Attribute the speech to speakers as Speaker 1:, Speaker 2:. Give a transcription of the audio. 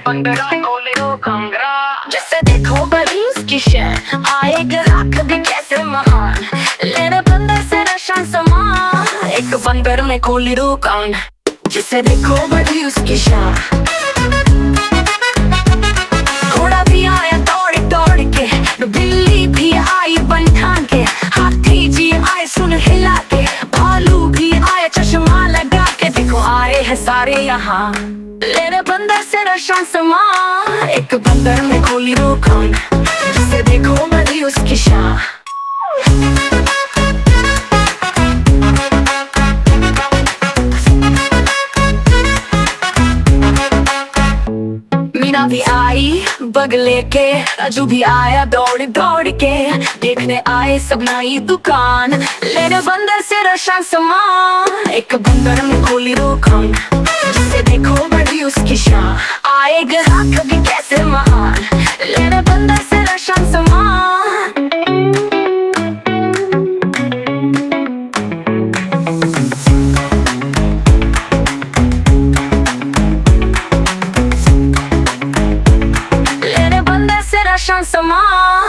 Speaker 1: बंदर ने खोली दुकान, जिसे देखो बड़ी उसकी शैन, आए ग्राहक भी कैसे महान, लेने बंदर से नशा सामान। एक बंदर ने खोली दुकान, जिसे देखो बड़ी उसकी शान। घोड़ा भी आया दौड़ दौड़ के, बिल्ली भी आई बन ठान के, हाथी जी आए सुन हिला के, भालू भी आए चश्मा लगा के। देखो आए हैं सारे यहाँ, लेने बंदर से नशा सामान। एक बंदर ने खोली दुकान, जिसे देखो बड़ी उसकी शान। मीना भी आई बगले के, राजू भी आया दौड़ दौड़ के, देखने आए सब नई दुकान, लेने बंदर से नशा सामान। एक बंदर ने खोली दुकान, जिसे देखो बड़ी उसकी शान। आए ग्राहक भी कैसे महान, लेने बंदर से नशा सामान। लेने बंदर से नशा सामान।